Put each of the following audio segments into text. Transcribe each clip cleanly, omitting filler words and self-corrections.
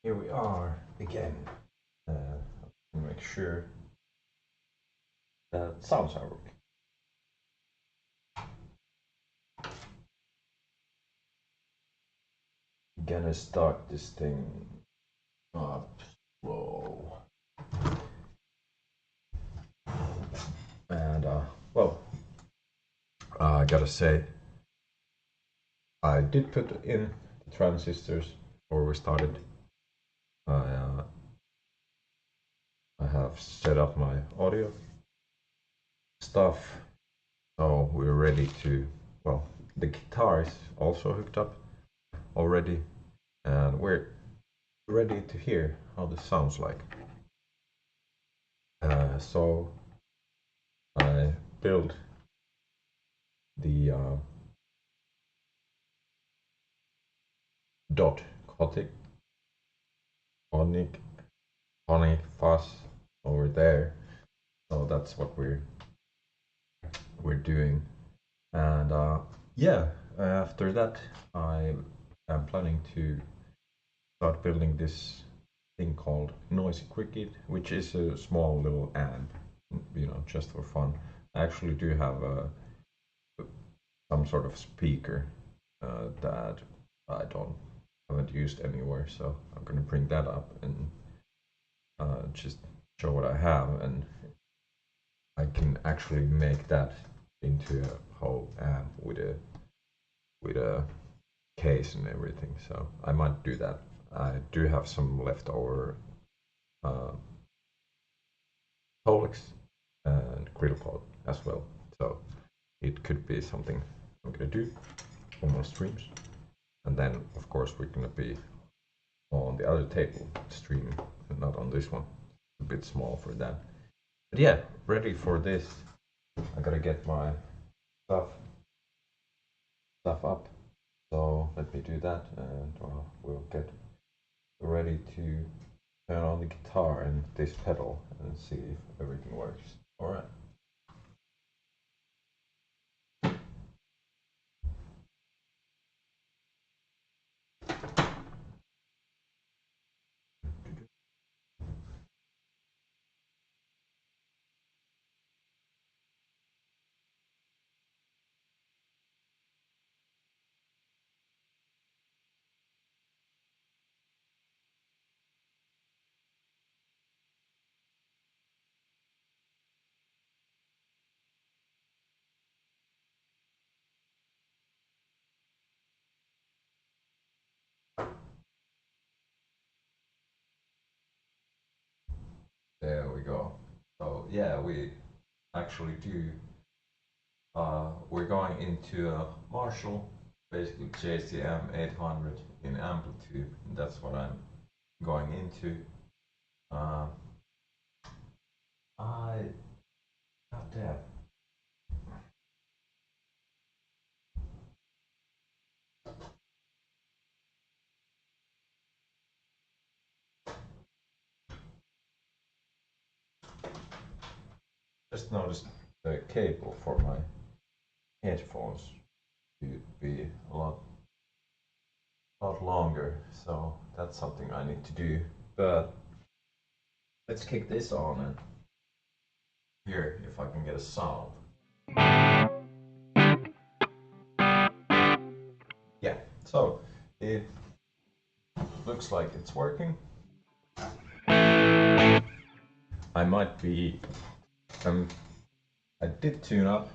Here we are again. Make sure that sounds are working. Gonna start this thing up slow. And well, I gotta say, I did put in the transistors before we started. I have set up my audio stuff, so we're ready to, well, the guitar is also hooked up already, and we're ready to hear how this sounds like. So I built the DOD Chthonic fuzz over there. So that's what we're doing. And yeah, after that I am planning to start building this thing called Noisy Cricket, which is a small little amp, you know, just for fun. I actually do have some sort of speaker that I haven't used anywhere, so I'm gonna bring that up and just show what I have, and I can actually make that into a whole amp with a case and everything. So I might do that. I do have some leftover tonex and critical as well, so it could be something I'm gonna do on my streams. And then of course we're gonna be on the other table streaming, and not on this one. A bit small for that. But yeah, ready for this. I gotta get my stuff up. So let me do that, and we'll get ready to turn on the guitar and this pedal and see if everything works. All right. There we go. So yeah, we actually do. We're going into a Marshall, basically JCM 800 in amplitube. That's what I'm going into. God damn. Just noticed the cable for my headphones would be a lot longer, so that's something I need to do. But let's kick this on and hear if I can get a sound. Yeah, so it looks like it's working. I might be I did tune up.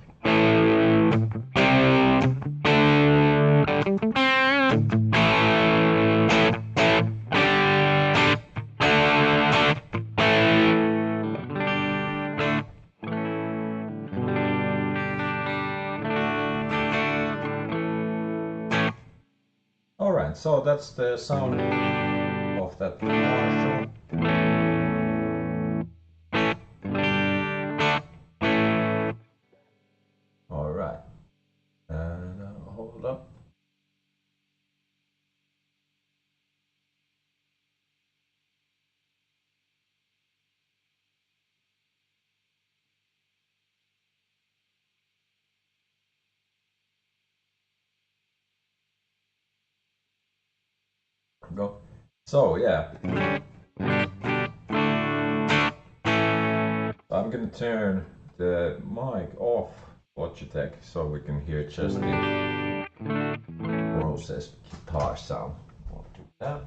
Alright, so that's the sound of that Marshall. Alright, and hold up. Go. So yeah, I'm gonna turn the mic off Logitech so we can hear just the processed guitar sound. I'll do that.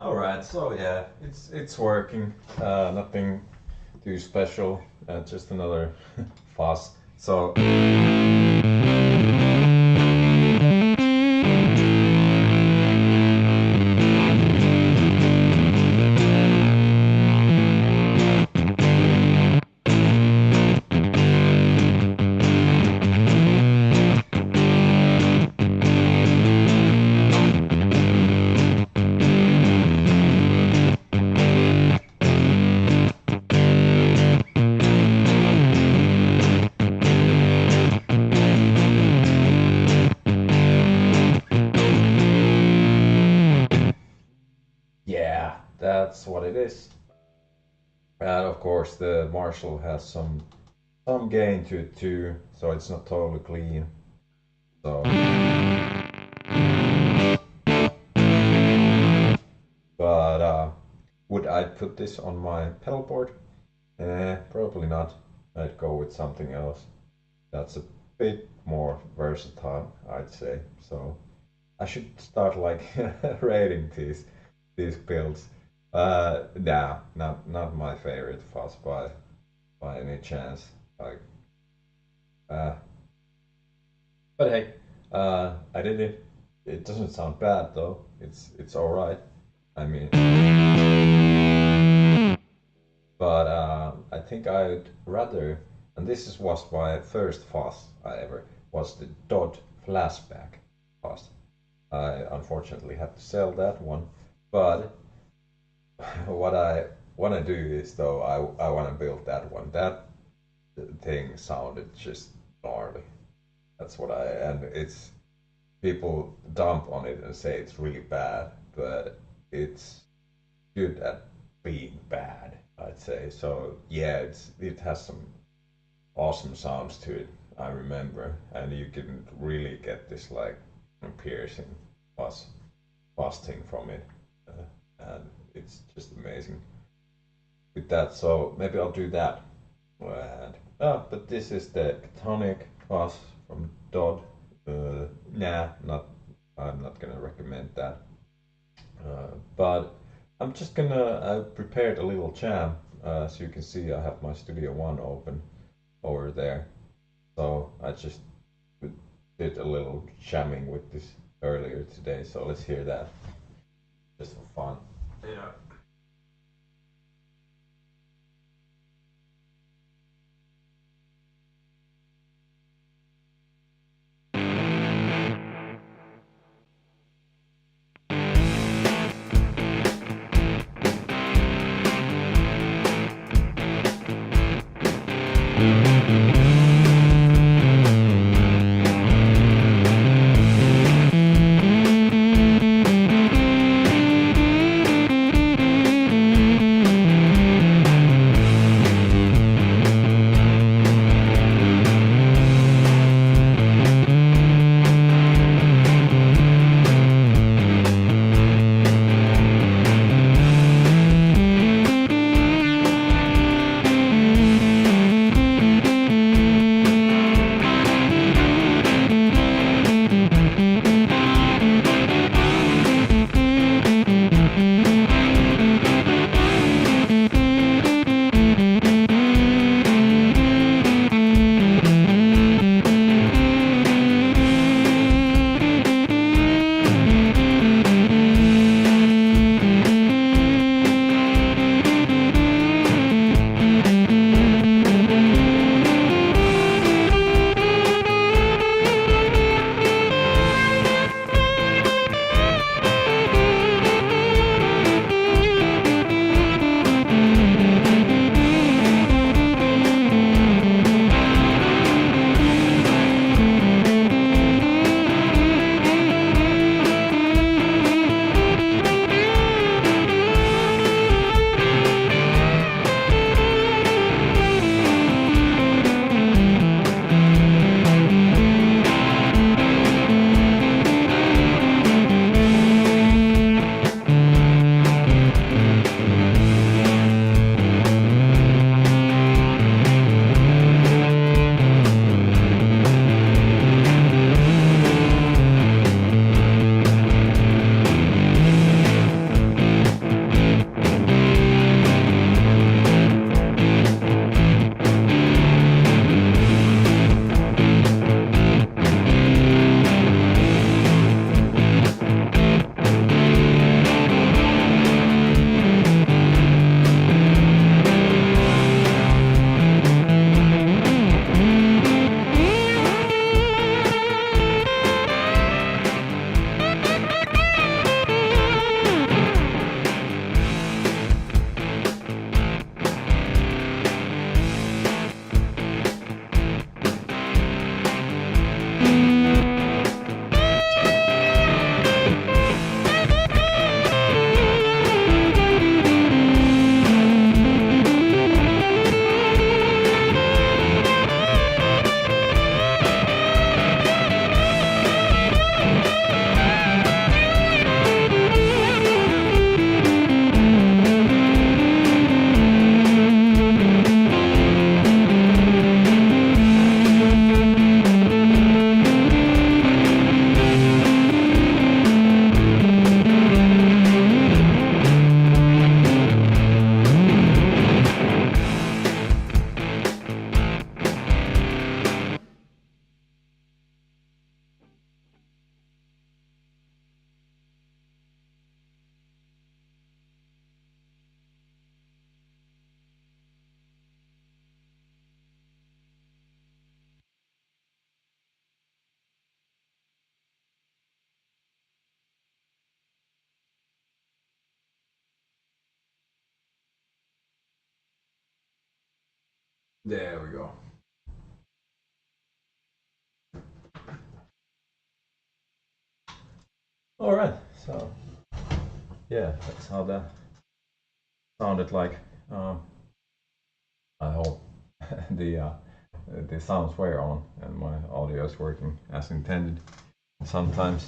All right, so yeah, it's working. Nothing too special. Just another fuzz. So. Yeah, that's what it is. And of course, the Marshall has some gain to it too, so it's not totally clean. So, but would I put this on my pedal board? Probably not. I'd go with something else. That's a bit more versatile, I'd say. So I should start like rating these builds. Nah, not my favorite fuzz by any chance. Like, uh, but hey, I did it. It doesn't sound bad though. It's all right. I mean, but I think I'd rather, and was my first fuzz I ever, was the DOD flashback fuzz. I unfortunately had to sell that one, but what I want to do is though I want to build that one. That thing sounded just gnarly. That's what and it's people dump on it and say it's really bad, but it's good at being bad, I'd say. So yeah, it has some awesome sounds to it. I remember, and you can really get this like piercing fuzz thing from it, and it's just amazing with that. So maybe I'll do that. And but this is the Chthonic fuzz from DOD. Nah, not. I'm not gonna recommend that. But I'm just gonna. I prepared a little jam. As you can see, I have my Studio One open over there. So I just did a little jamming with this earlier today. So let's hear that, just for fun. Yeah. There we go. All right, so yeah, that's how that sounded like. I hope the sounds were on and my audio is working as intended. Sometimes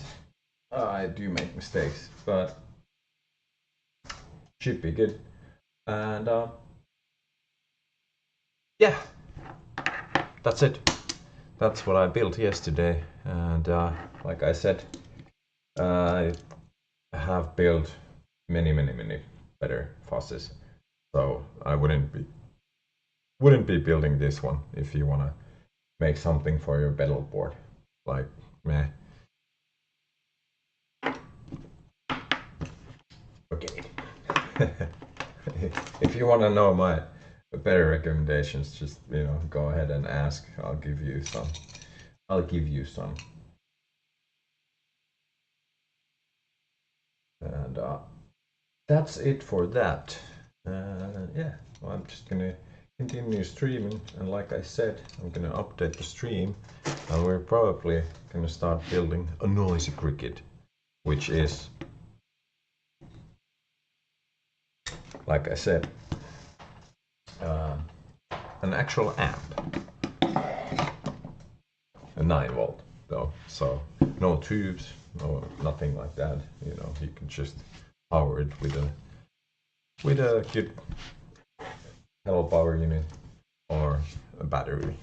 I do make mistakes, but should be good. And yeah, that's it. That's what I built yesterday. And like I said, I have built many better fuzzes. So I wouldn't be building this one if you wanna make something for your pedal board. Like meh. Okay. If you wanna know my better recommendations, just go ahead and ask. I'll give you some. And that's it for that. Yeah, well, I'm just gonna continue streaming, and like I said, I'm gonna update the stream, and we're probably gonna start building a noisy cricket, which is, like I said, an actual amp, a 9 volt though, so no tubes, no nothing like that. You can just power it with a good hello power unit or a battery.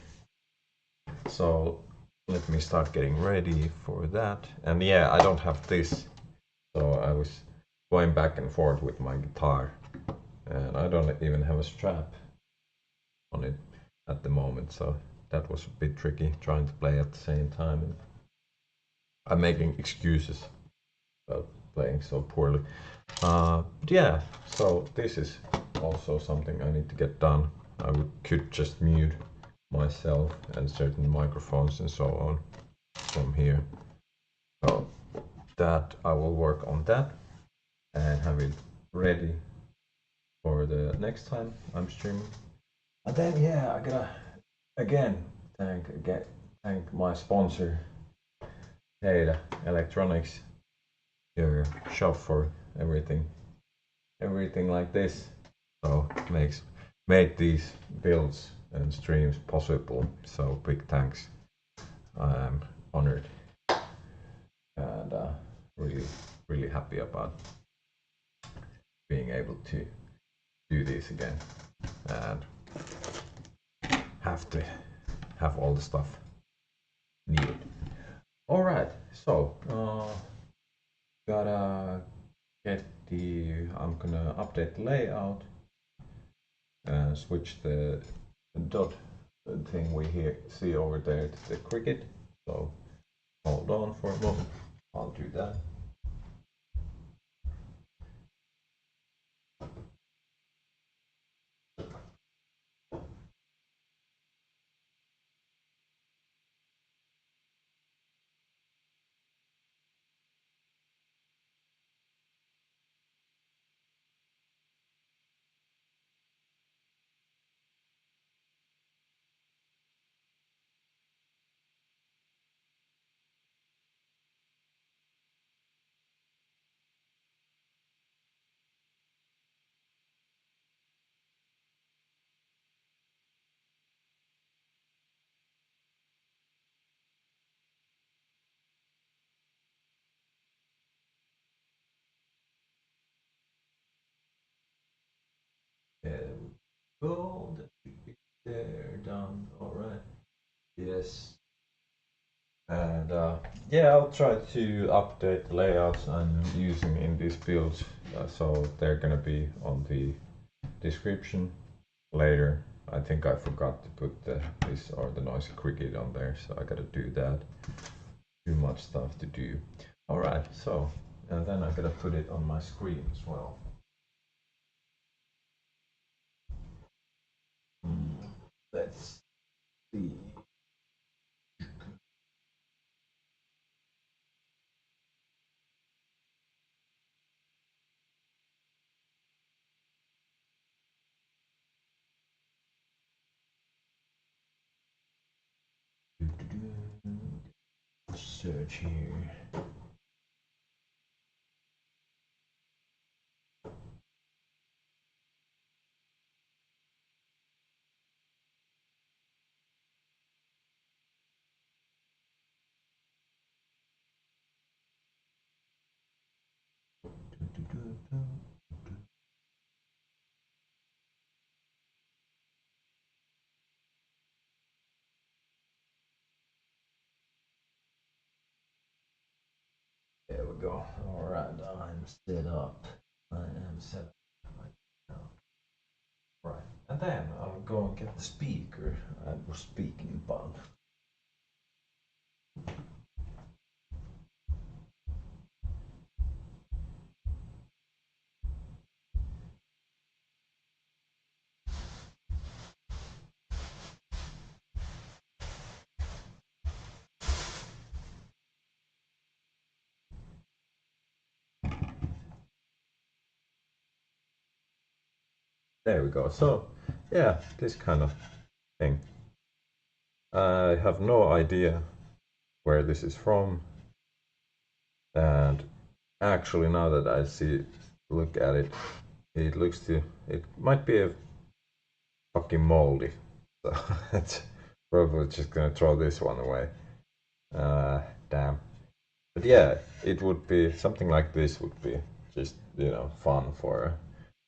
So let me start getting ready for that. And yeah, I don't have this, so I was going back and forth with my guitar, and I don't even have a strap on it at the moment, so that was a bit tricky trying to play at the same time. And I'm making excuses about playing so poorly. But yeah, so this is also something I need to get done. I could just mute myself and certain microphones and so on from here. So that I will work on that and have it ready for the next time I'm streaming. And then yeah, I gotta again thank my sponsor, DOD Electronics, your shop for everything like this. So made these builds and streams possible. So big thanks. I'm honored and really happy about being able to do this again and have all the stuff needed. All right, so gotta get I'm gonna update the layout and switch the dot thing we see over there to the cricket. So hold on for a moment. I'll do that. Go. There, done. All right. Yes. And yeah, I'll try to update the layouts I'm using in these builds, so they're gonna be on the description later. I think I forgot to put this or the noisy cricket on there, so I gotta do that. Too much stuff to do. All right, so and then I gotta put it on my screen as well. Let's see. search here. There we go. Alright, I'm set up. I am set up right now. Right, and then I'll go and get the speaker I was speaking about. There we go. So, yeah, this kind of thing. I have no idea where this is from, and actually now that I look at it, it might be a fucking moldy. So it's probably just gonna throw this one away. Damn. But yeah, it would be something like this would be just, fun for a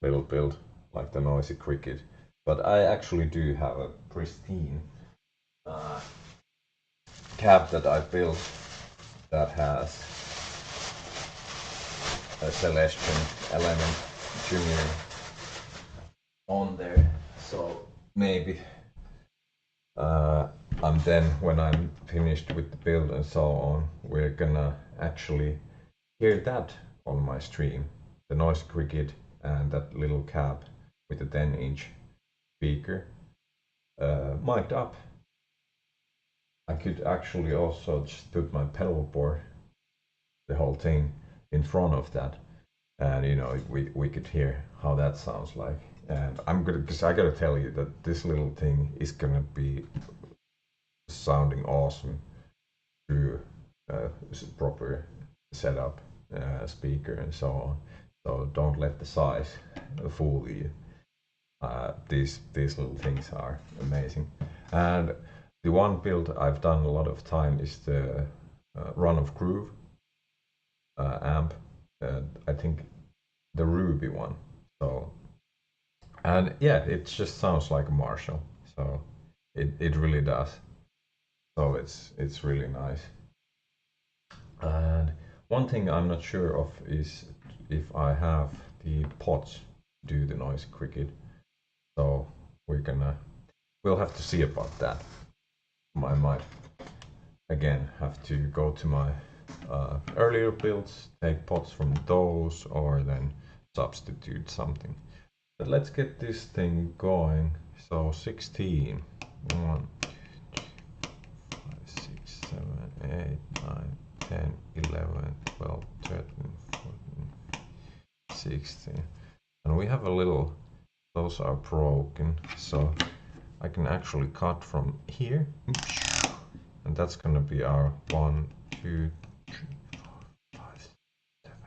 little build like the noisy cricket. But I actually do have a pristine cab that I built that has a Celestian element junior on there. So maybe when I'm finished with the build and so on, we're gonna actually hear that on my stream. The noise cricket and that little cab with a 10-inch speaker mic'd up. I could actually also just put my pedal board, the whole thing, in front of that, and we could hear how that sounds like. And because I gotta tell you that this little thing is gonna be sounding awesome through proper setup, speaker and so on. So don't let the size fool you. These little things are amazing. And the one build I've done a lot of time is the Run of Groove amp. I think the Ruby one. So, and yeah, it just sounds like a Marshall. So it really does. So it's really nice. And one thing I'm not sure of is if I have the pots to do the noise cricket. So we'll have to see about that. I might again have to go to my earlier builds, take pots from those, or then substitute something. But let's get this thing going. So 16. 1, 2, 3, 4, 5, 6, 7, 8, 9, 10, 11, 12, 13, 14, 16. And we have a little, those are broken, so I can actually cut from here. And that's gonna be our 1, 2, 3, 4, 5, 7,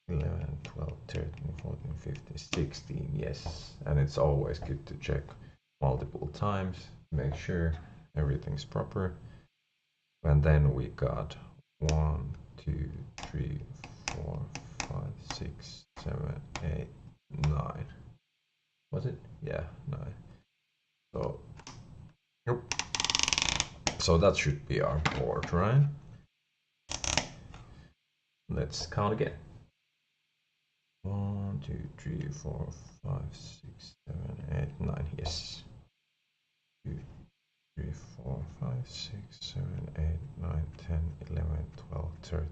9, 11, 12, 13, 14, 15, 16, yes. And it's always good to check multiple times, make sure everything's proper. And then we got 1, 2, 3, 4, 5, 6, 7, 8, 9. Was it? Yeah, 9. So, yep. So that should be our board, right? Let's count again. 1, 2, 3, 4, 5, 6, 7, 8, 9. Yes. 2, 3, 4, 5, 6, 7, 8, 9, 10, 11, 12, 13,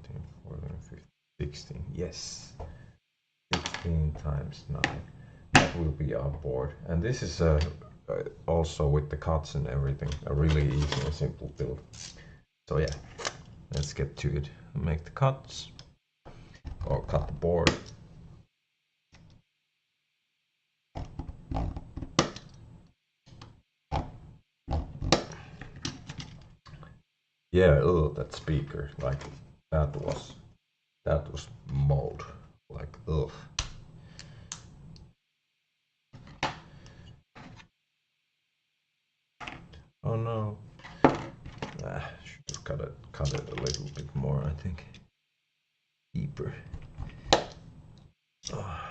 14, 15, 16. Yes. 16 times 9. That will be our board. And this is also with the cuts and everything, a really easy and simple build. So yeah, let's get to it and make the cuts, or cut the board. Yeah, oh, that speaker, like that was mold, like ugh. Oh no. Should have cut it a little bit more, I think. Deeper. Oh.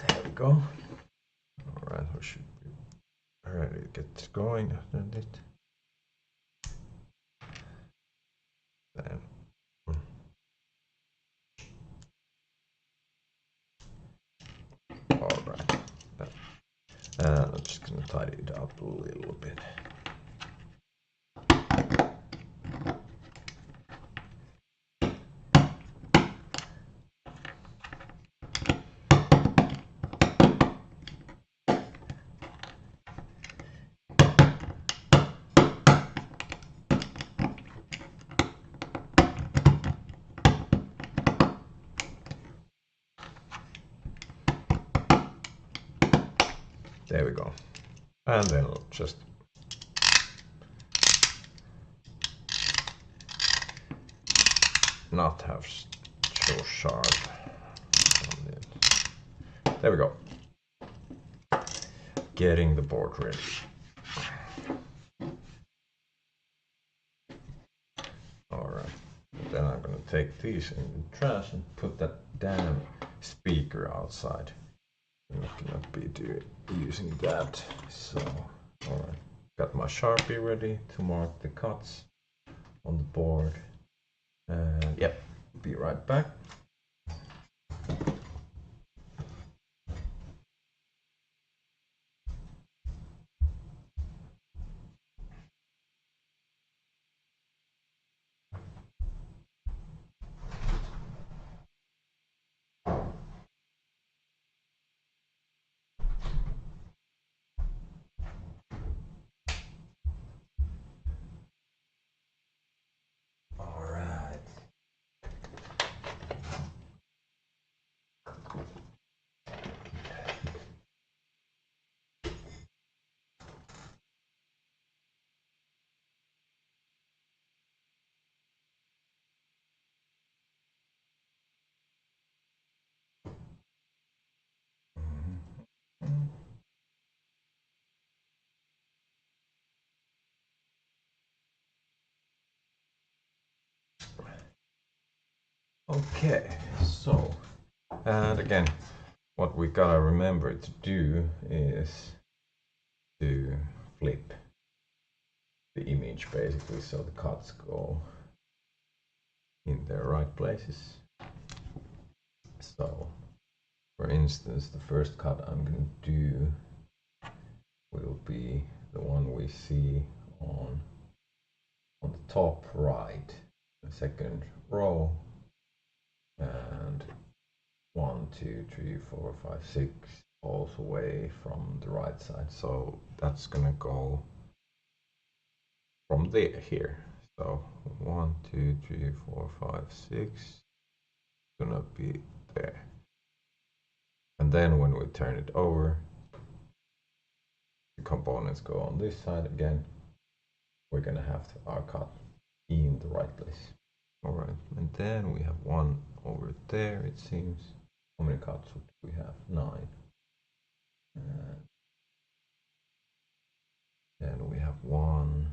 There we go. Alright, we should be ready to get going after this. Then. Alright. I'm just gonna tidy it up a little bit. There we go. And then just not have so sharp. There we go. Getting the board ready. Alright. Then I'm gonna take these in the trash and put that damn speaker outside. I'm not gonna be using that. So, alright. Got my Sharpie ready to mark the cuts on the board. And yep, be right back. Okay, so, and again, what we gotta remember to do is to flip the image basically so the cuts go in their right places. So, for instance, the first cut I'm gonna do will be the one we see on the top right, the second row, and 1, 2, 3, 4, 5, 6 all the way from the right side. So that's gonna go from there here. So 1, 2, 3, 4, 5, 6 gonna be there. And then when we turn it over, the components go on this side again. We're gonna have our cut in the right place. All right, and then we have one over there, it seems. How many cuts would we have? 9. And then we have one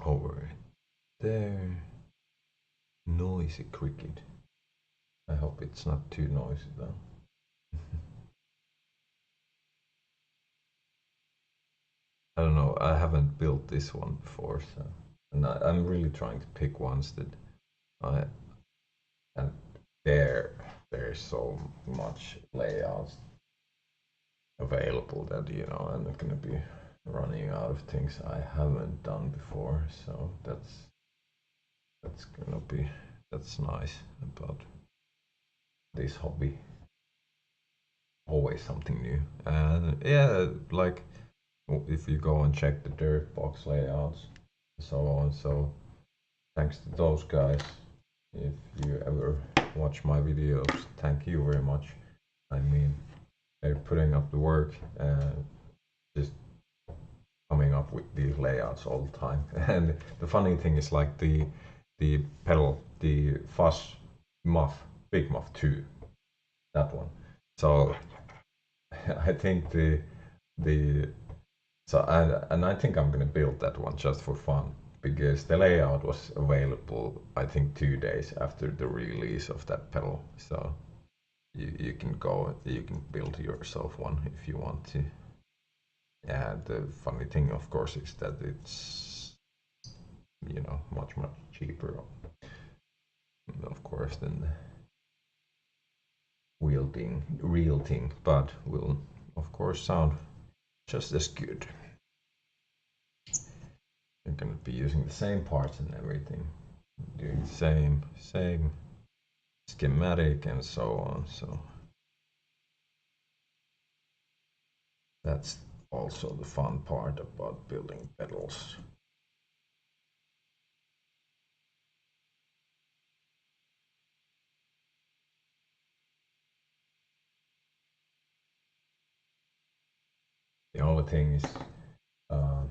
over there. Noisy cricket. I hope it's not too noisy though. I don't know, I haven't built this one before, so and I'm really trying to pick ones that and there's so much layouts available that I'm not gonna be running out of things I haven't done before, so that's nice about this hobby. always something new. And yeah, like if you go and check the dirt box layouts and so on, so thanks to those guys. If you ever watch my videos, thank you very much. I mean, they're putting up the work and just coming up with these layouts all the time. And the funny thing is like the pedal, the fuzz muff, big muff 2, that one. So I think the so and I think I'm gonna build that one just for fun because the layout was available I think 2 days after the release of that pedal. So you can go, you can build yourself one if you want to. Yeah, the funny thing of course is that it's, you know, much cheaper of course than the real thing, but will of course sound just as good. You're gonna be using the same parts and everything, doing the same schematic and so on. So that's also the fun part about building pedals. The only thing is, uh,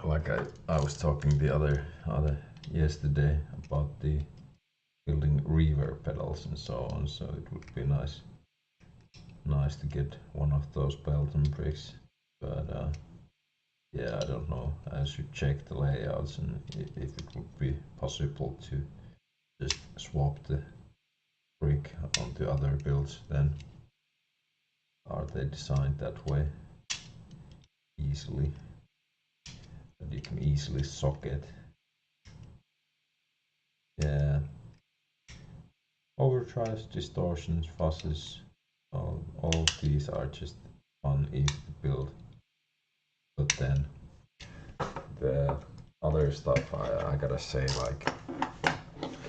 like I was talking the other yesterday about the building reverb pedals and so on. So it would be nice to get one of those belt and bricks, but yeah, I don't know. I should check the layouts and if it would be possible to just swap the brick onto other builds. Then are they designed that way easily that you can easily socket? Yeah, overdrives, distortions, fuzzes, all of these are just fun, easy to build. But then the other stuff, I gotta say, like,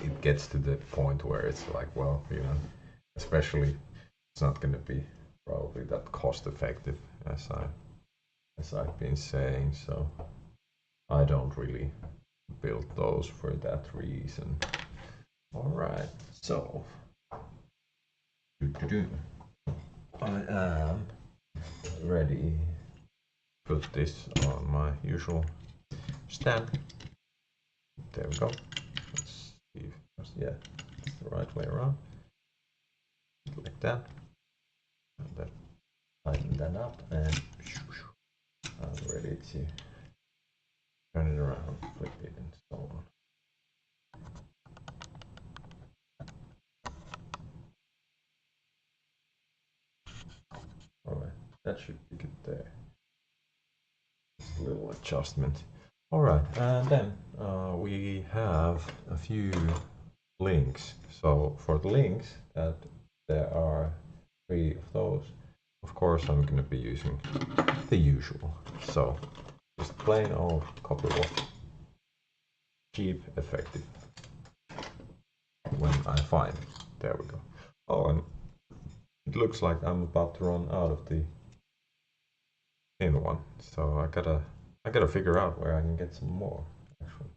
it gets to the point where it's like, well, you know, especially it's not gonna be probably that cost effective as I've been saying, so I don't really build those for that reason. All right, so I am ready. Put this on my usual stand. There we go. Let's see if, yeah, it's the right way around. Like that. And then tighten that up, and I'm ready to turn it around, flip it, and so on. Alright, that should be good there. Just a little adjustment. Alright, and then we have a few links. So for the links, that there are 3 of those. Of course, I'm going to be using the usual. So just plain old copper watt, cheap, effective. When I find it, there we go. Oh, and it looks like I'm about to run out of the thin one, so I gotta figure out where I can get some more. Actually,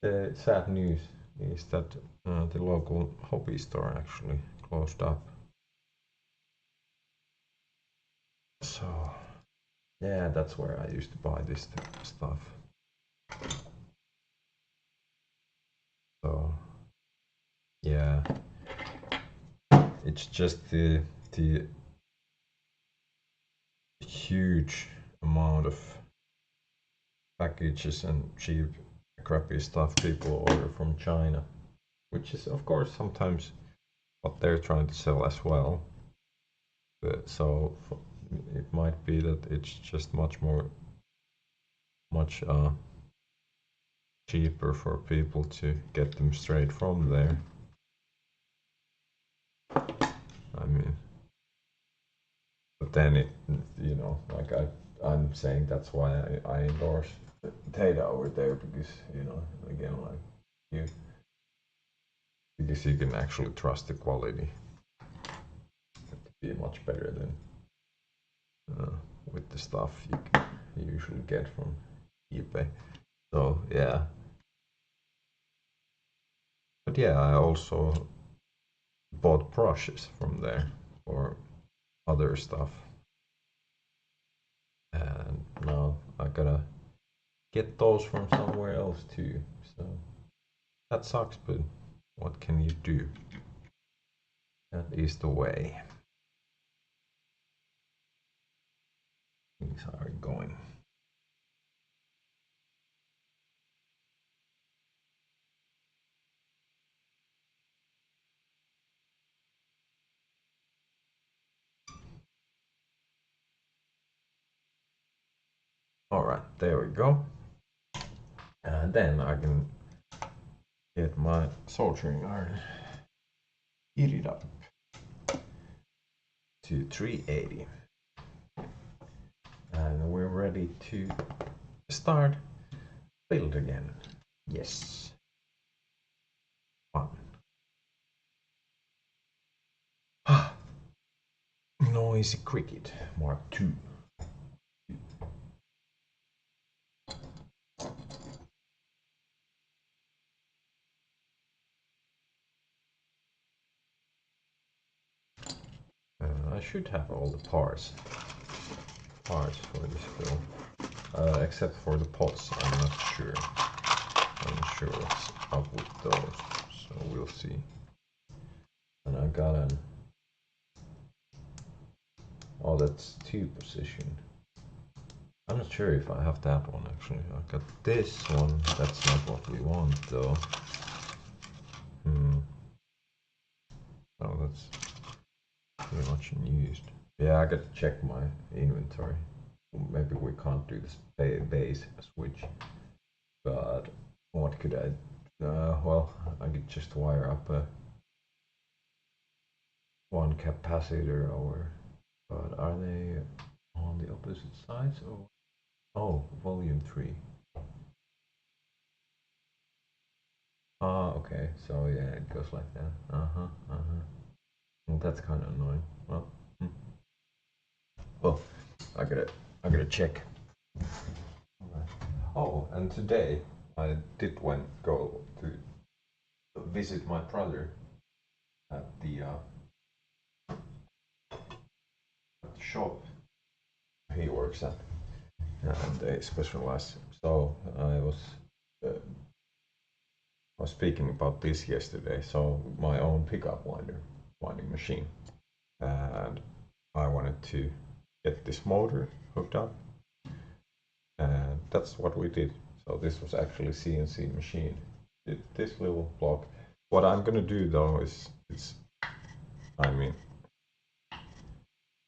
the sad news is that the local hobby store actually closed up. So yeah, that's where I used to buy this stuff. So yeah, it's just the huge amount of packages and cheap crappy stuff people order from China, which is of course sometimes what they're trying to sell as well. So it might be that it's just much cheaper for people to get them straight from there. I mean, but then it, you know, like I'm saying that's why I endorse Tata over there, because, you know, again, like you, because you can actually trust the quality. be much better than with the stuff you usually get from eBay. So yeah. But yeah, I also bought brushes from there for other stuff. And now I gotta get those from somewhere else too. So that sucks, but what can you do? That is the way things are going. Alright, there we go. And then I can get my soldering iron, heat it up to 380. And we're ready to start build again. Yes. Fun. Noisy cricket Mark II. I should have all the parts for this build, except for the pots. I'm not sure. I'm not sure what's up with those, so we'll see. And I got an that's 2 position. I'm not sure if I have that one actually. I got this one. That's not what we want though. Oh, that's pretty much unused. Yeah, I gotta check my inventory. Maybe we can't do this base switch. But what could I? Well, I could just wire up one capacitor over. But are they on the opposite sides or? Oh, volume 3. Okay. So yeah, it goes like that. Well, that's kind of annoying. Well, I gotta check. Right. Oh, and today I did go to visit my brother at the shop he works at, and they specialize. So I was speaking about this yesterday. So my own pickup winding machine, and I wanted to get this motor hooked up, and that's what we did. So this was actually CNC machine. This little block. What I'm gonna do though is I mean,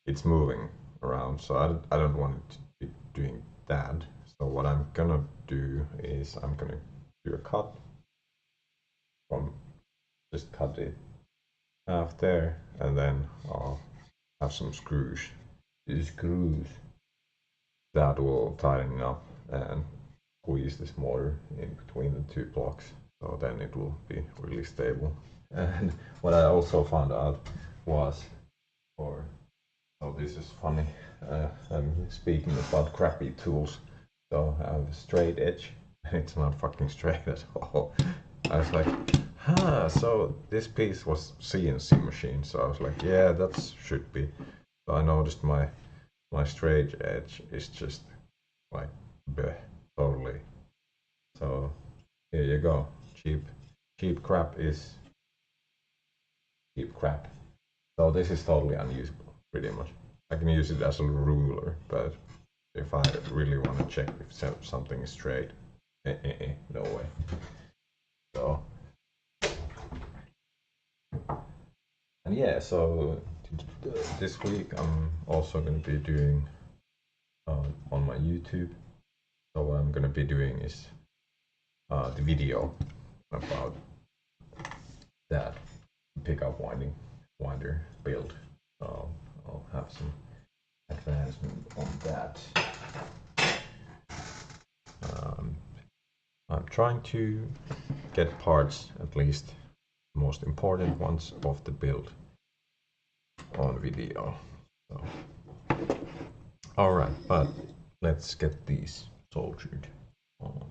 it's moving around, so I don't want it to be doing that. So what I'm gonna do is I'm gonna do a cut from, just cut it half there, and then I'll have some screws. These screws that will tighten up and squeeze this motor in between the 2 blocks, so then it will be really stable. And what I also found out was, oh, this is funny. I'm speaking about crappy tools. So I have a straight edge, and it's not fucking straight at all. I was like, so this piece was CNC machine. So I was like, yeah, that should be. So I noticed my straight edge is just like, bleh, totally. So here you go. Cheap crap is cheap crap. So this is totally unusable, pretty much. I can use it as a ruler, but if I really want to check if something is straight, no way. So, and yeah, so this week I'm also going to be doing on my YouTube. So what I'm going to be doing is the video about that pickup winder build. So I'll have some advancement on that. I'm trying to get parts, at least the most important ones, of the build on video. So, all right, but let's get these soldered on.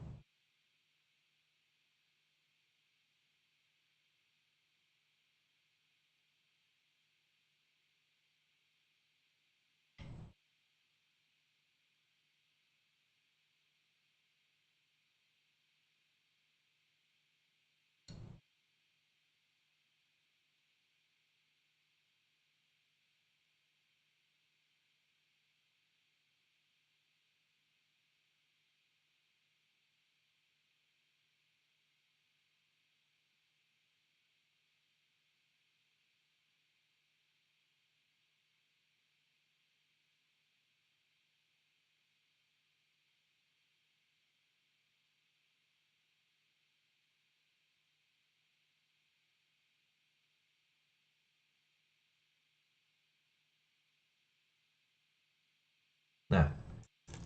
Nah,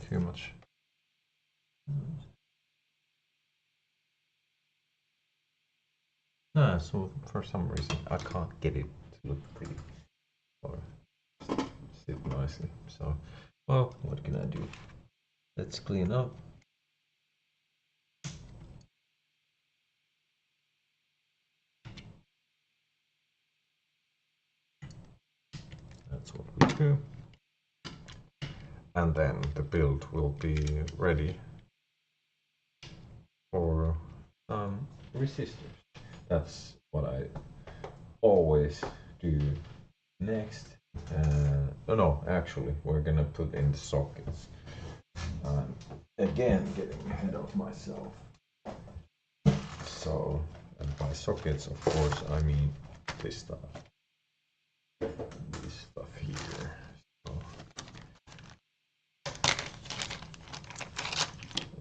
too much. Nah, so for some reason I can't get it to look pretty or sit nicely. So, well, what can I do? Let's clean up. That's what we do. And then the build will be ready for resistors. That's what I always do next. No, actually, we're gonna put in the sockets. Again, getting ahead of myself. So, and by sockets, of course, I mean this stuff. This stuff here. So,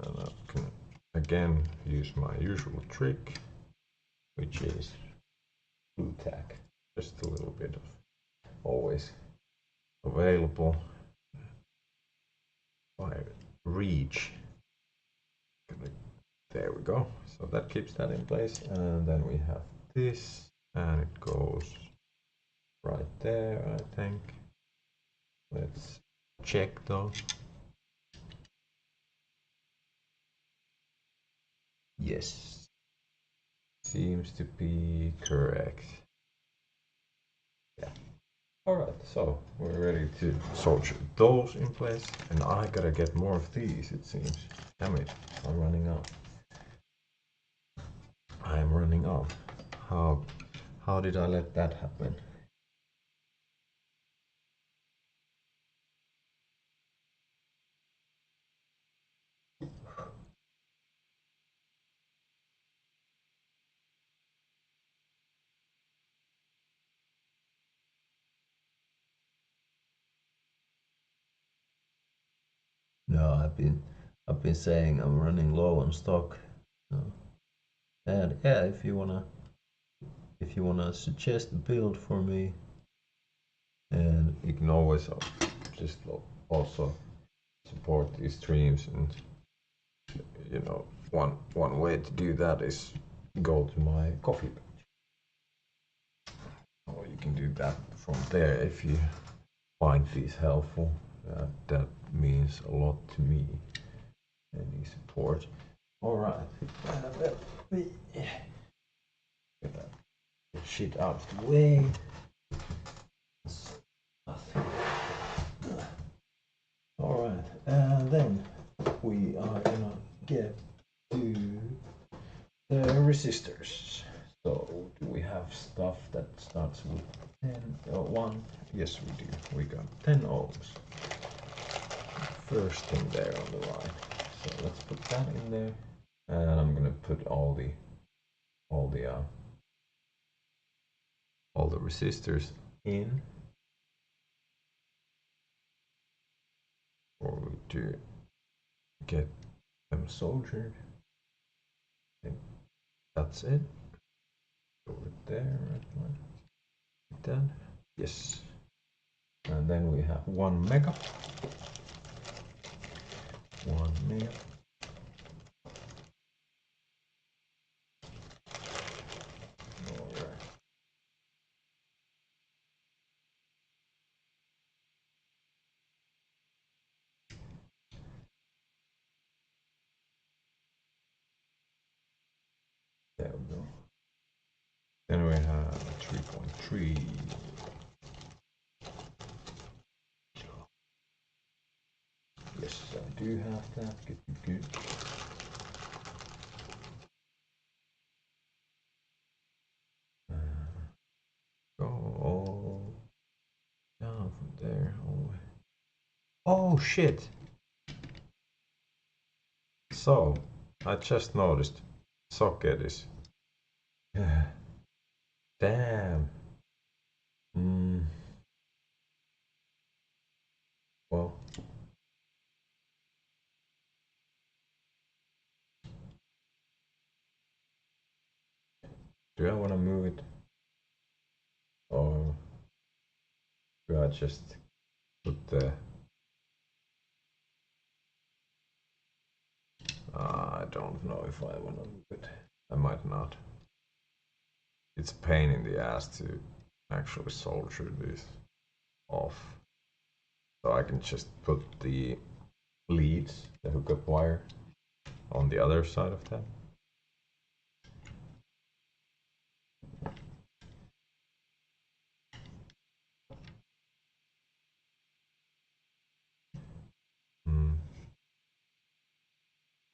and I can again use my usual trick, which is glue tack. Just a little bit of always available by reach. There we go. So that keeps that in place, and then we have this, and it goes right there, I think. Let's check though. Yes, seems to be correct. Yeah. All right, so we're ready to solder those in place, and I gotta get more of these, it seems. Damn it, I'm running out. I'm running out. How did I let that happen? No, I've been saying I'm running low on stock. And yeah, if you wanna suggest a build for me, and you can always just also support these streams, and you know, one way to do that is go to my coffee page, or you can do that from there if you find these helpful. That means a lot to me, any support. All right, let me get that shit out of the way. All right, and then we are gonna get to the resistors. So do we have stuff that starts with 1? Yes, we do. We got 10 ohms. First thing there on the right. So let's put that in there, and I'm gonna put all the resistors in forward to get them soldered. I think that's it. Over there, right? Like that. Yes. And then we have 1 mega. 1 mega. go. Then we have 3.3. Yes, I do have that. Good. Go all down from there. Oh shit! So, I just noticed socket is. Damn. Well. Do I want to move it? Or do I just put the... I don't know if I want to move it. I might not. It's a pain in the ass to actually solder this off. So I can just put the leads, the hookup wire, on the other side of that.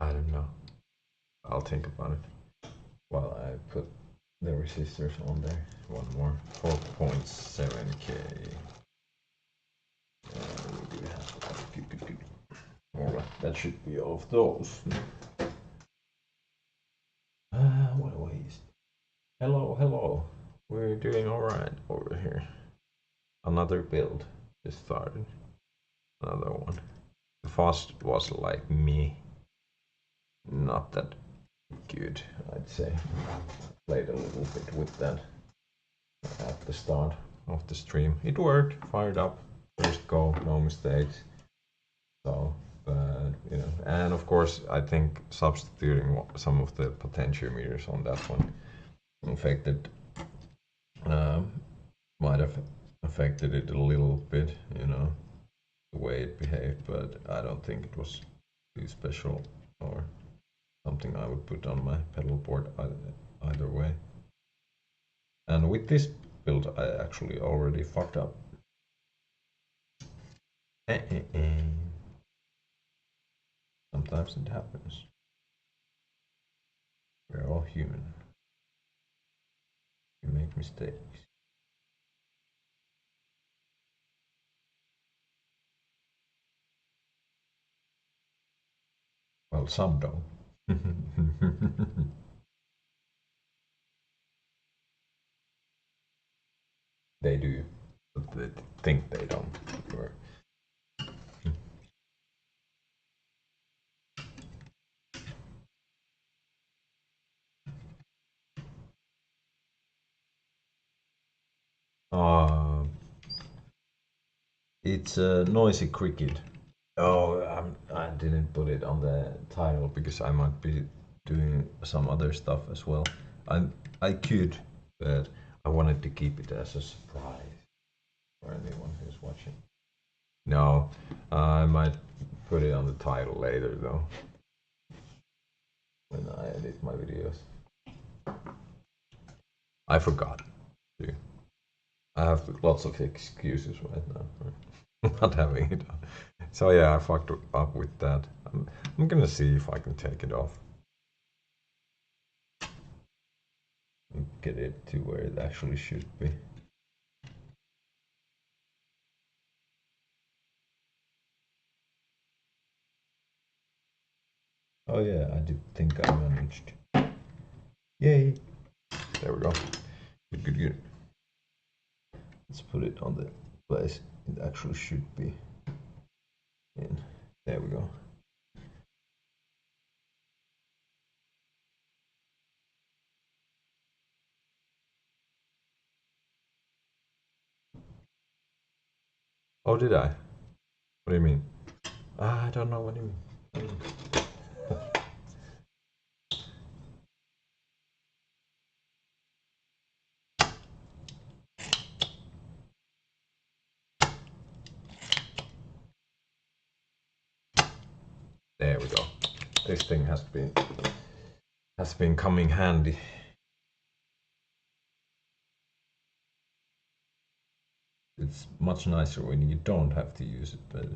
I don't know. I'll think about it while I put the resistors on there. One more, 4.7K. We do have that. Alright, that should be all of those. What a waste. Hello. We're doing alright over here. Another build just started. Another one. The fuzz was like me. Not that good, I'd say. Played a little bit with that at the start of the stream. It worked, fired up, first go, no mistakes. So, you know, and of course, I think substituting some of the potentiometers on that one affected, might have affected it a little bit, you know, the way it behaved, but I don't think it was too special or something I would put on my pedal board either way. And with this build, I actually already fucked up. Sometimes it happens. We're all human. We make mistakes. Well, some don't. They do, but they think they don't. It's a noisy cricket. Oh, I didn't put it on the title because I might be doing some other stuff as well. I could, but I wanted to keep it as a surprise for anyone who's watching. No, I might put it on the title later though, when I edit my videos. I forgot. I have lots of excuses right now for not having it on. So yeah, I fucked up with that. I'm gonna see if I can take it off. And get it to where it actually should be. Oh yeah, I did think I managed. Yay! There we go. Good. Let's put it on the place it actually should be in. There we go. Oh, did I? What do you mean? I don't know what you mean. There we go. This thing has been coming handy it's much nicer when you don't have to use it, but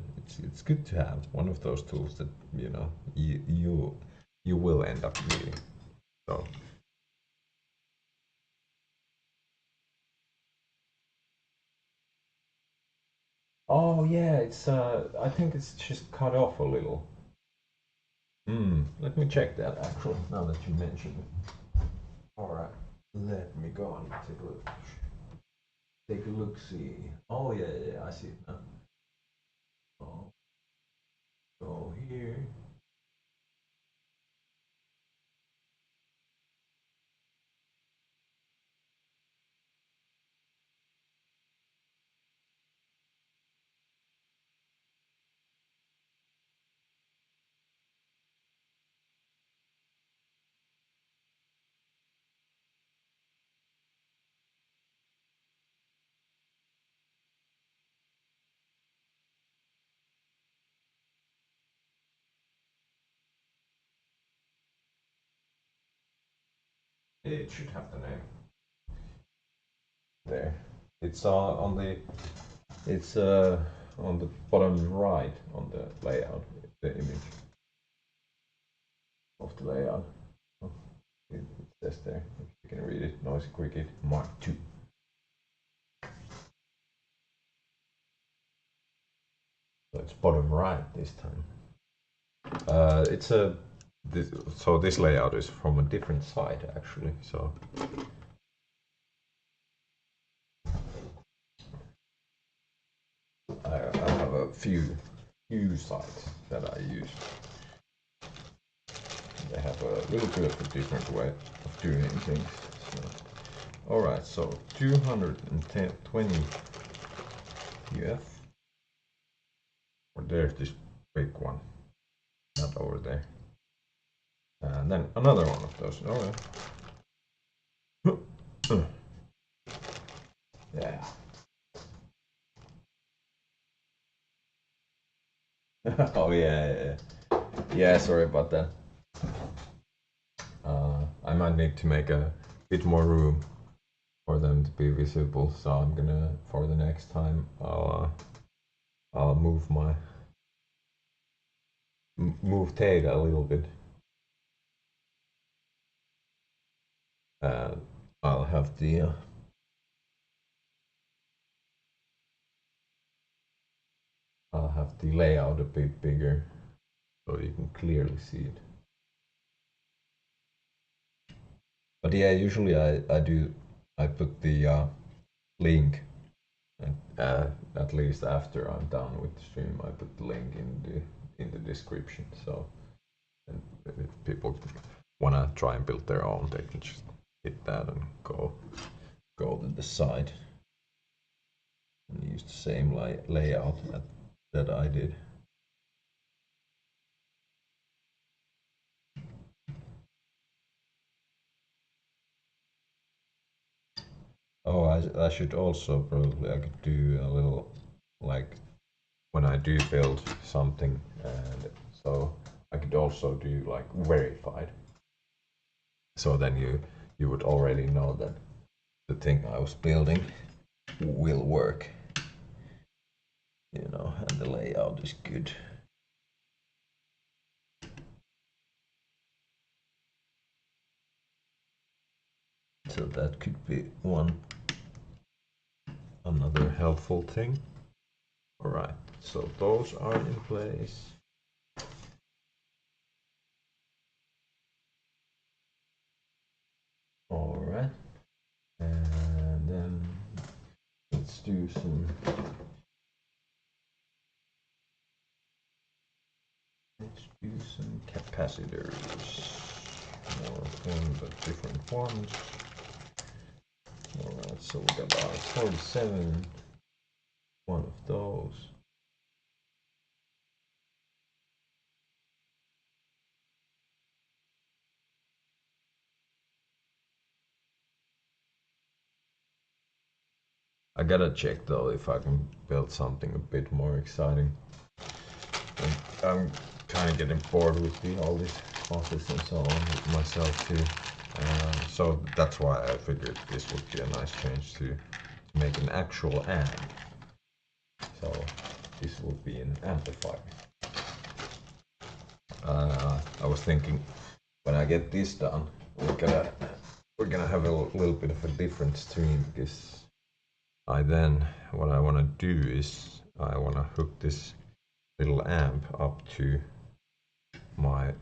it's good to have one of those tools that you know you will end up needing. So. Oh yeah, it's I think it's just cut off a little. Let me check that actually, now that you mention it. Alright, let me go and take a look. Take a look, see. Oh yeah, yeah, I see it now. Oh, go here. It should have the name. There. It's on the it's on the bottom right on the layout, the image of the layout. Oh, it says there. You can read it. Noise cricket Mark II. So it's bottom right this time. It's a so this layout is from a different side actually. So I have a few sites that I use. They have a little bit of a different way of doing things. So, all right, so 220 UF. Or there's this big one, not over there. And then another one of those. All right. Yeah. Oh yeah. Yeah, sorry about that. I might need to make a bit more room for them to be visible, so I'm gonna, for the next time, I'll move my move Tega a little bit. I'll have the layout a bit bigger so you can clearly see it. But yeah, usually I put the link, and at least after I'm done with the stream, I put the link in the description. So and if people wanna try and build their own, they can just hit that and go to the site and use the same layout that I did. Oh, I should also probably, I could do a little, like, when I do build something, and so I could also do like verified. So then you would already know that the thing I was building will work, you know, and the layout is good. So that could be another helpful thing. All right, so those are in place. All right, and then let's do some capacitors. More of them, but different ones. All right, so we got about 47. One of those. I gotta check though if I can build something a bit more exciting. I'm kind of getting bored with all these office and so on myself too. So that's why I figured this would be a nice change to make an actual ad. So this will be an amplifier. I was thinking when I get this done, we're gonna have a little bit of a different stream, because what I want to do is I want to hook this little amp up to my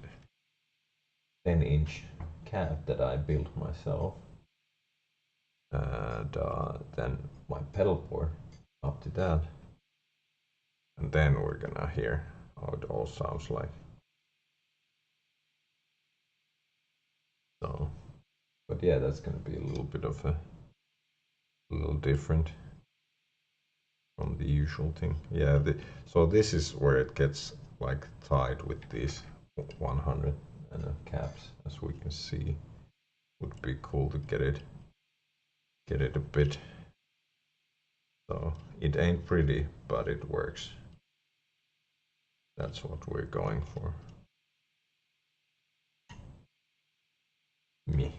10-inch cab that I built myself, and then my pedal board up to that, and then we're gonna hear how it all sounds like. So, but yeah, that's gonna be a little bit of a little different from the usual thing. Yeah, so this is where it gets like tied with these 100 and caps, as we can see. Would be cool to get it a bit. So it ain't pretty, but it works. That's what we're going for. Me,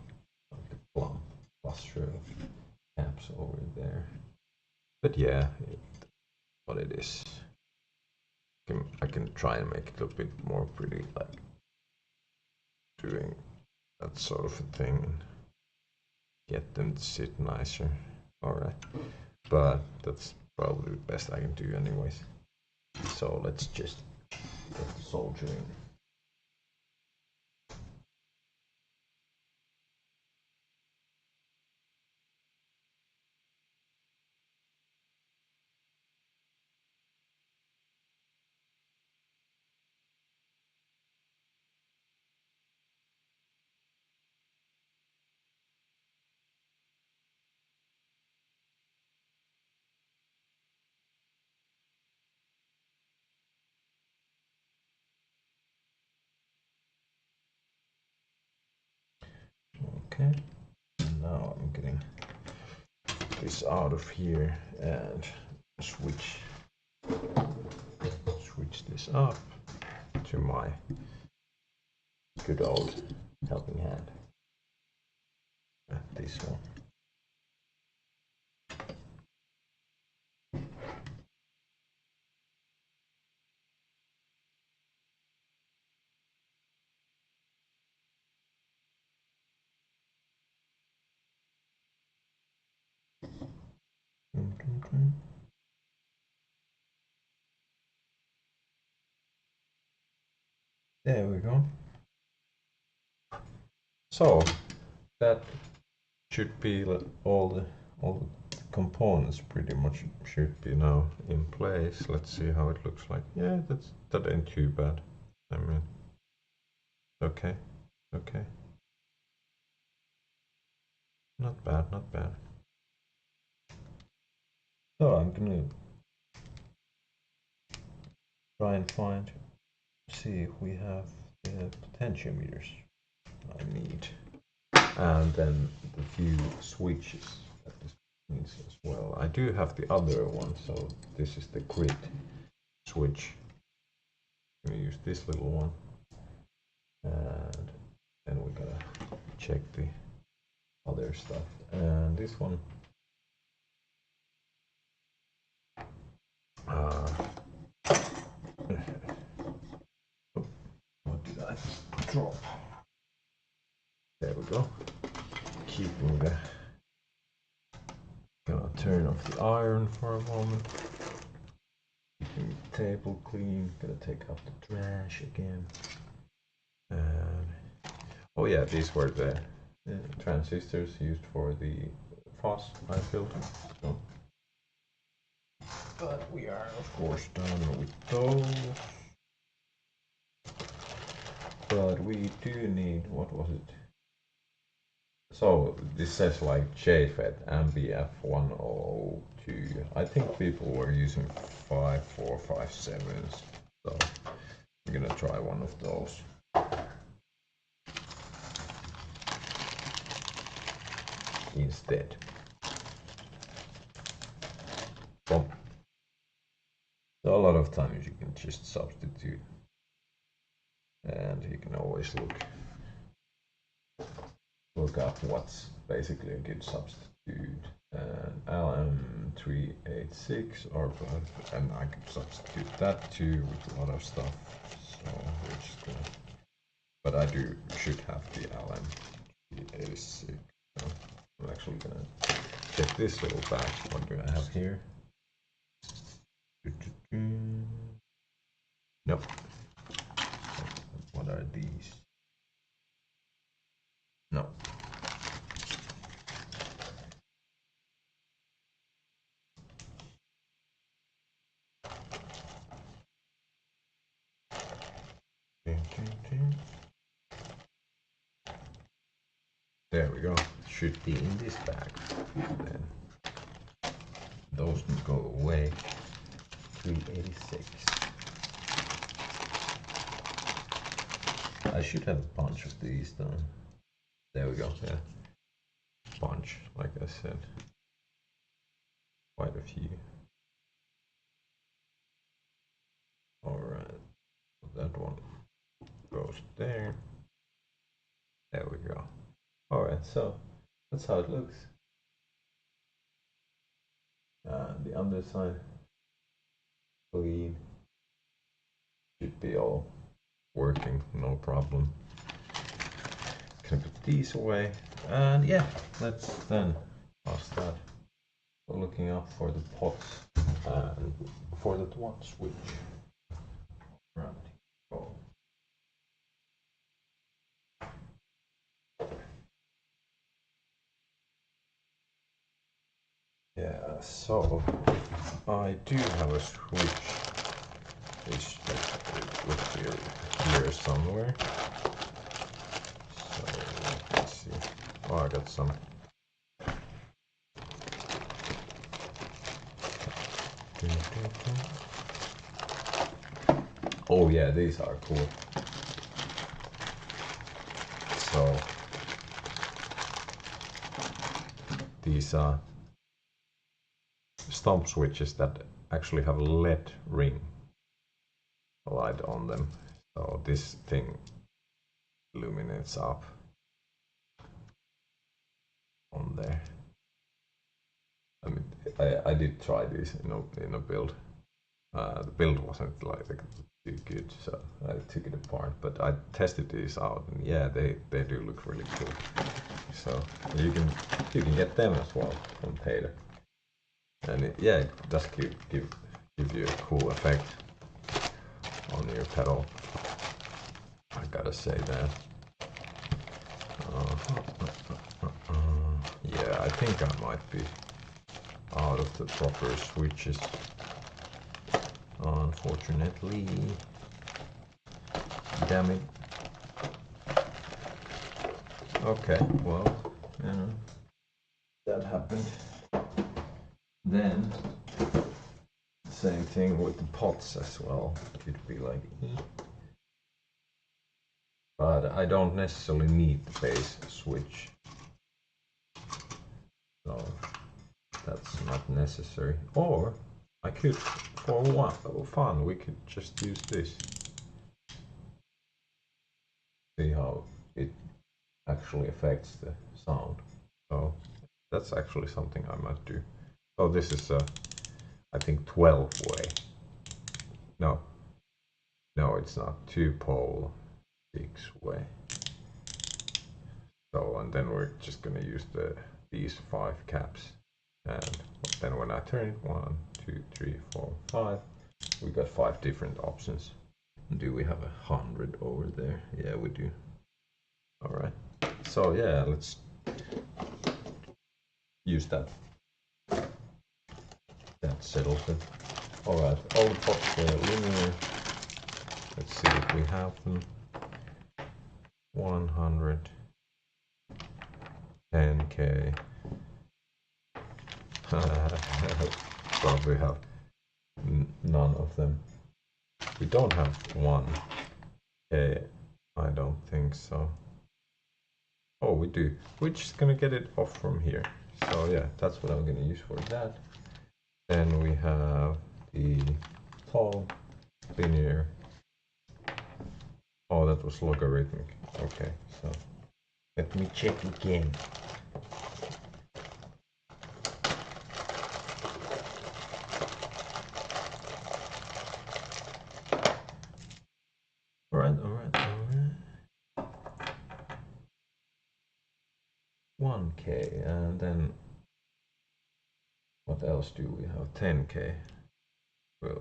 like the plum cluster of caps over there. But yeah, what it is. I can try and make it a bit more pretty, like doing that sort of a thing, and get them to sit nicer. Alright, but that's probably the best I can do anyways. So let's just get the soldering. Okay, now I'm getting this out of here and switch this up to my good old helping hand. This one. There we go. So that should be all the components pretty much should be now in place. Let's see how it looks like. Yeah, that ain't too bad. I mean, okay, not bad, not bad. So I'm gonna try and see if we have the potentiometers I need, and then the few switches that this needs as well. I do have the other one, so this is the grid switch. I'm gonna use this little one, and then we gotta check the other stuff. And this one, what did I drop? There we go. Keeping the, gonna turn off the iron for a moment. Keeping the table clean. Gonna take out the trash again. And oh yeah, these were the transistors used for the fuzz I built. So, but we are of course done with those. But we do need, what was it? So this says like JFET MBF102. I think people were using 5457s, so I'm gonna try one of those. Instead. Well, so a lot of times you can just substitute, and you can always look up what's basically a good substitute. and LM386 or and I can substitute that too with a lot of stuff. So we're just gonna, but I should have the LM386. So I'm actually gonna check this little batch. What do I have here? Nope. What are these? No. There we go. Should be in this bag. Then those can go away. 386. I should have a bunch of these though. There we go. Yeah, bunch. Like I said, quite a few. All right. That one goes there. There we go. All right. So that's how it looks. The underside clean, should be all working, no problem. Can put these away, and yeah, let's then past that. We're looking up for the pots and for the one switch. Right. Oh. Yeah, so I do have a switch. It's here somewhere. So let's see. Oh, I got some. Oh yeah, these are cool. So these are stomp switches that actually have a LED ring light on them. So this thing illuminates up on there. I mean, I did try this in a build. The build wasn't like too good, so I took it apart. But I tested these out, and yeah, they do look really cool. So you can get them as well from Tater, and it does give you a cool effect on your pedal. I gotta say that. Yeah, I think I might be out of the proper switches, unfortunately. Damn it. Okay, well, you know, that happened. Then same thing with the pots as well. It'd be like, but I don't necessarily need the base switch, so that's not necessary. Or I could, for fun, we could just use this. See how it actually affects the sound. So that's actually something I might do. Oh, this is a, I think 12 way. No, it's not 2-pole 6-way. So, and then we're just gonna use these 5 caps, and then when I turn it 1, 2, 3, 4, 5, we got 5 different options. Do we have 100 over there? Yeah, we do. All right. So yeah, let's use that. That settles it. All right. All the pots are linear. Let's see if we have them. 100. 10K. Probably have none of them. We don't have 1K. I don't think so. Oh, we do. We're just gonna get it off from here. So yeah, that's what I'm gonna use for that. Then we have the tall linear. Oh, that was logarithmic. Okay, so let me check again. 1K, and then what else do we have? 10K.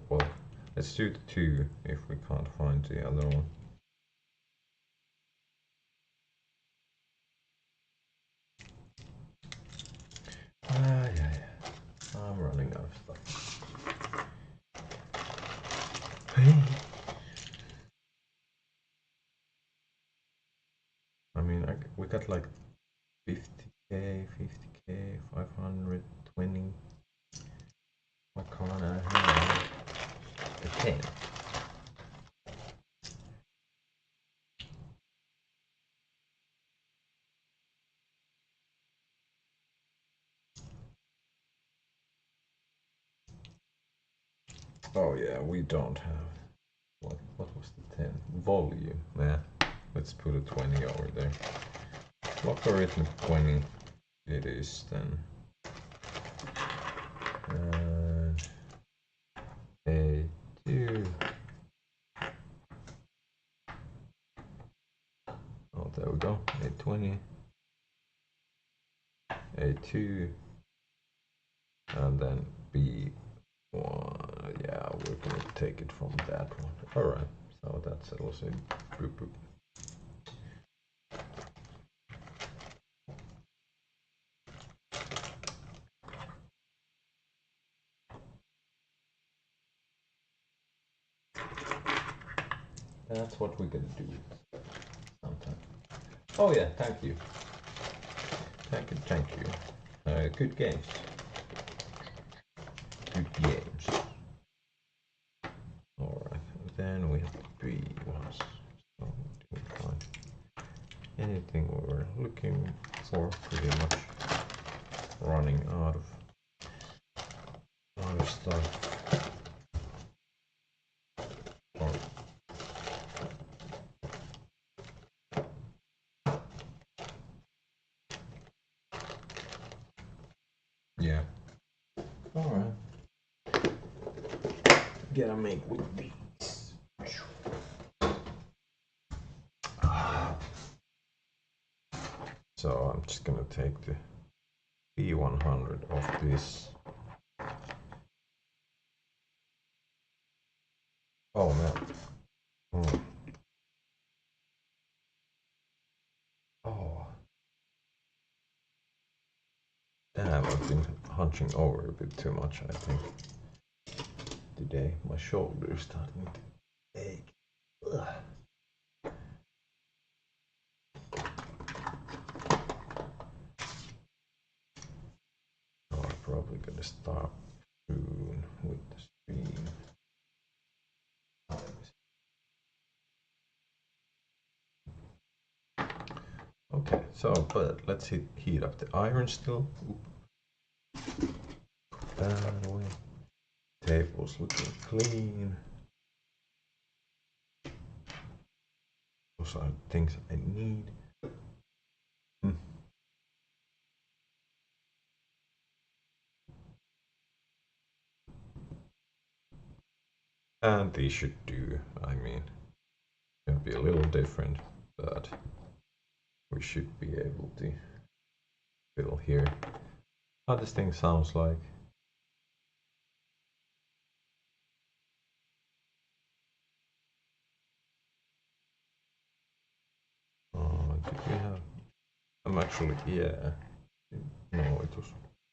Well, let's do the 2 if we can't find the other one. Yeah. I'm running out of stuff. I mean, we got like 50K, 50K, 520. What can't I have? The 10. Oh yeah, we don't have. What was the 10? Volume. Yeah, let's put a 20 over there. Logarithmic 20 it is then. A2. Oh, there we go. A20. A2. And then B1. Yeah, we're gonna take it from that one. Alright, so that settles it. Boop, boop. That's what we're gonna do sometime. Oh yeah, thank you. Thank you. Good games. Good games. Alright, then we have the B ones. So we didn't find anything we were looking for, pretty much running out of stuff. Yeah. Alright. Gotta make with these. So I'm just gonna take the P100 of this. Oh man. Oh. Damn, I've been hunching over a bit too much, I think. Today, my shoulder is starting to ache. Ugh. Oh, I'm probably gonna stop soon with the stream. Okay, so but let's heat up the iron still. That away. Table's looking clean. Those are things I need. And these should do. I mean, it'll be a little different, but we should be able to still hear how this thing sounds like. Did we have? I'm actually, yeah. No, it was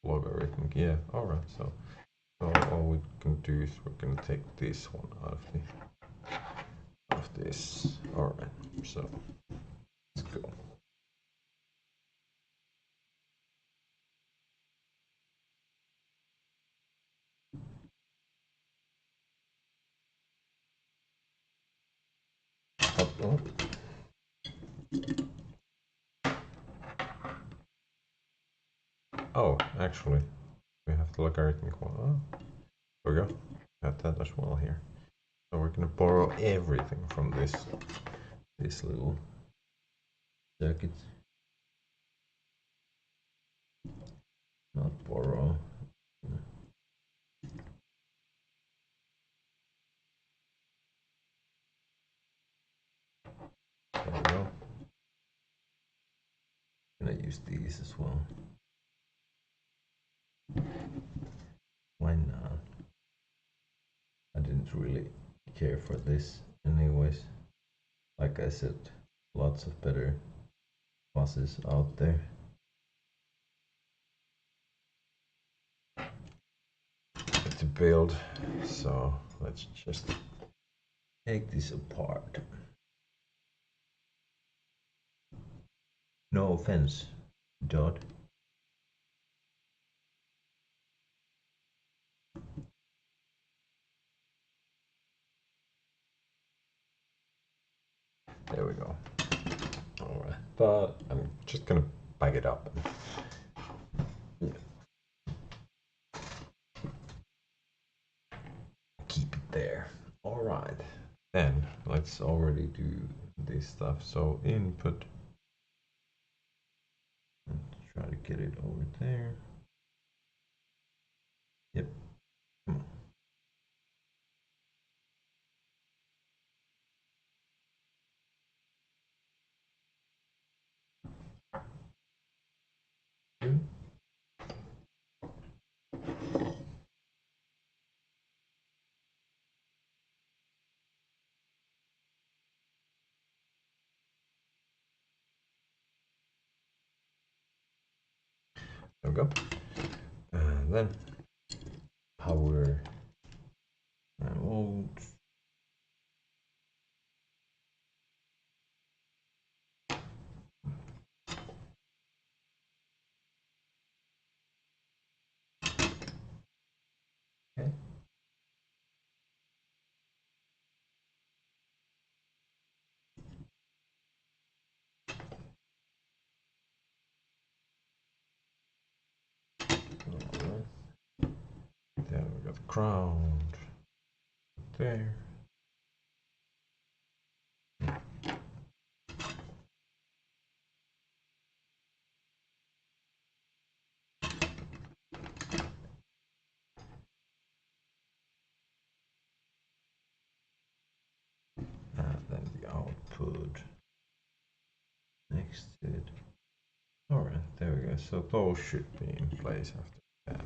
logarithmic. Yeah, alright, so all we can do is we're gonna take this one out of this. Alright, so let's go. Oh. Oh, actually, we have the logarithmic one. Oh, there we go. Got that as well here. So we're gonna borrow everything from this little circuit. Not borrow. There we go. Gonna use these as well. Why not? I didn't really care for this anyways. Like I said, lots of better buses out there. To build, so let's just take this apart. No offense, DOD. There we go. Alright, but I'm just gonna back it up. Keep it there. Alright, then let's already do this stuff. So input. Let's try to get it over there. Yep. Come on. There we go. And then power mode. Okay. Then we got ground there. And then the output next to it. Alright, there we go. So those should be in place after that.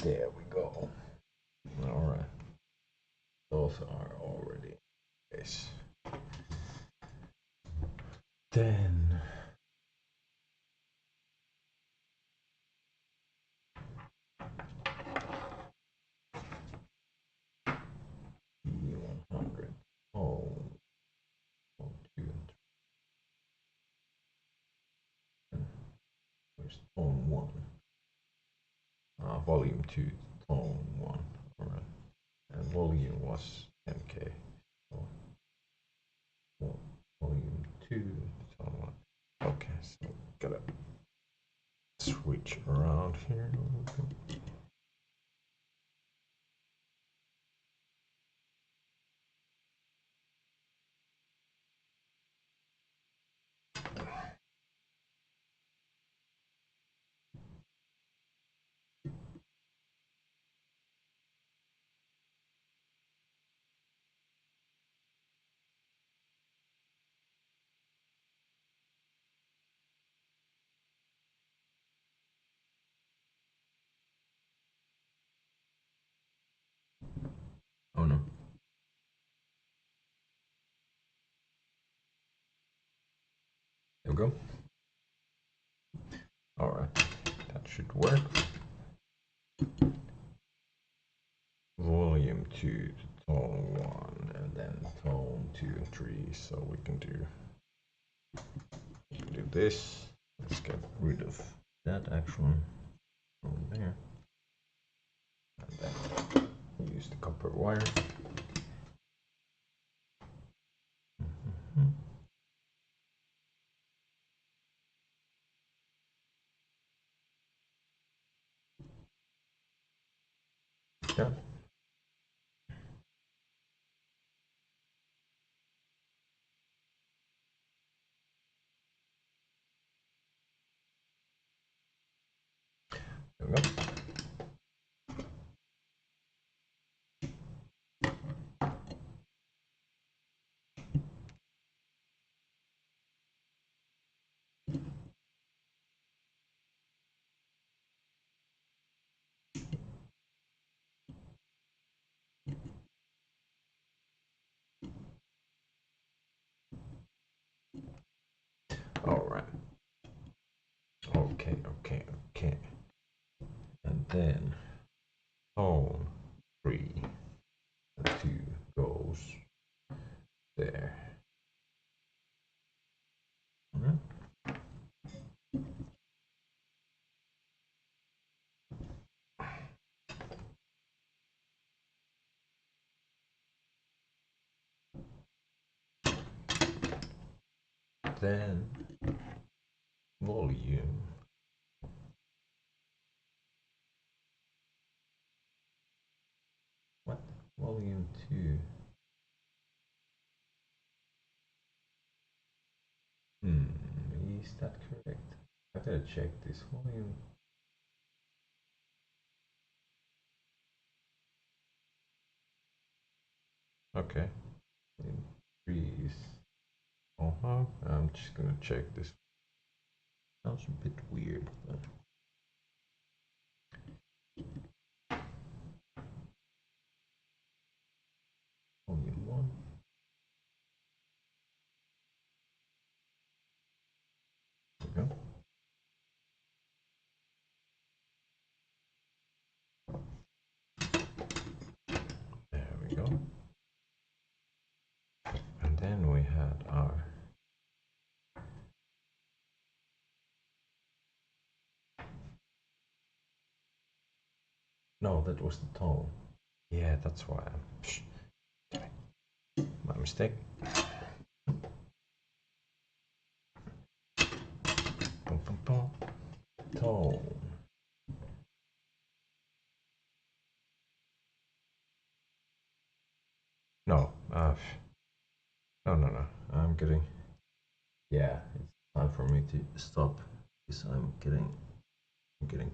There we go. Alright. Those are already in place. Then E100. Oh, 1, 2, and 3. Where's tone 1? Volume 2, tone 1. Alright. And volume was mk. So, volume 2, tone 1. Okay, so gotta switch around here a little bit. Oh no. There we go. Alright, that should work. Volume 2 to tone 1, and then tone 2 and 3, so we can do this. Let's get rid of that actual over there. And then use the copper wire. Yeah. There we go. All right. Okay. And then tone 3 and 2 goes there. All right. Then volume. What? Volume 2. Is that correct? I gotta check this volume. Okay. Increase. I'm just gonna check this. Sounds a bit weird, but volume 1. There we go. There we go. And then we had our no, that was the tone. Yeah, that's why my mistake. Tone. No, no. I'm getting. Yeah, it's time for me to stop because I'm getting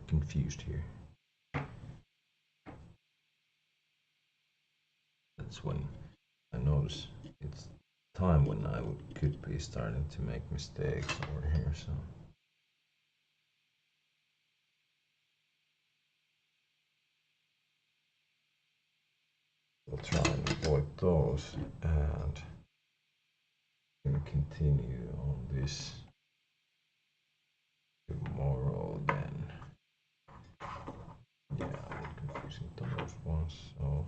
confused here. That's when I notice it's time when I could be starting to make mistakes over here. So. We'll try and avoid those and continue on this tomorrow then. Yeah, I'm confusing those ones, so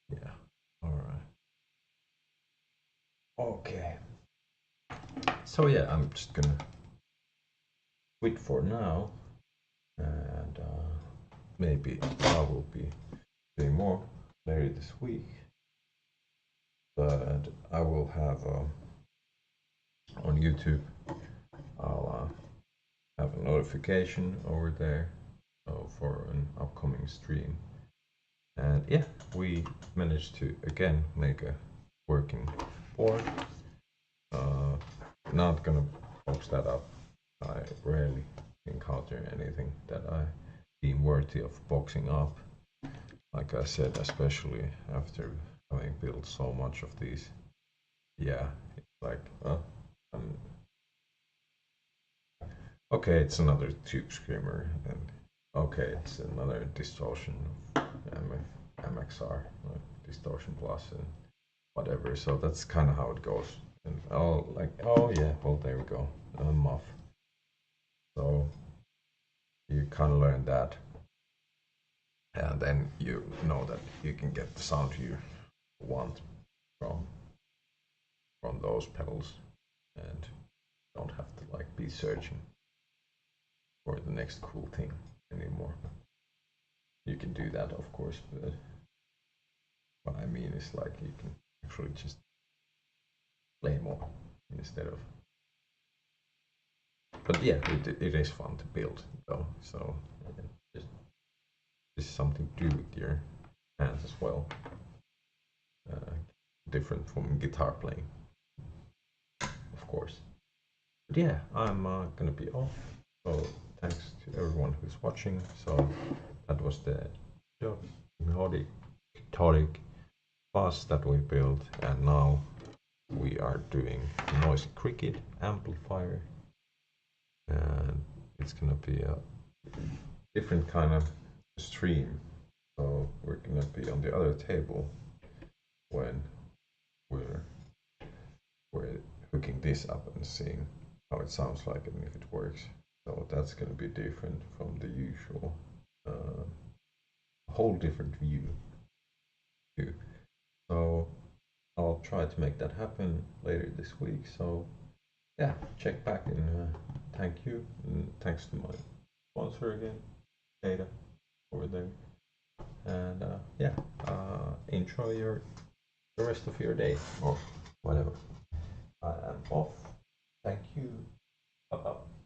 yeah, alright. Okay. So yeah, I'm just gonna quit for now and maybe I will be doing more later this week. But I will have on YouTube, I'll have a notification over there for an upcoming stream. And yeah, we managed to again make a working board. Not gonna box that up. I rarely encounter anything that I deem worthy of boxing up. Like I said, especially after having built so much of these. Yeah, it's like, okay, it's another tube screamer, and okay, it's another distortion of mkII, distortion plus, and whatever. So that's kind of how it goes. And oh yeah, well there we go, muff. So you kind of learn that, and then you know that you can get the sound you want from those pedals, and don't have to like be searching for the next cool thing anymore. You can do that, of course, but what I mean is like you can actually just play more instead of. But yeah, it is fun to build though. So just this is something to do with your hands as well. Different from guitar playing, of course. But yeah, I'm gonna be off. So thanks to everyone who's watching. So that was the DOD Chthonic fuzz that we built, and now we are doing noise cricket amplifier, and it's gonna be a different kind of stream. So we're gonna be on the other table when we're hooking this up and seeing how it sounds like and if it works. So that's gonna be different from the usual, a whole different view too. So I'll try to make that happen later this week. So yeah, check back and thank you, and thanks to my sponsor again, Data, over there. And yeah, enjoy the rest of your day or whatever. I am off. Thank you. Bye bye.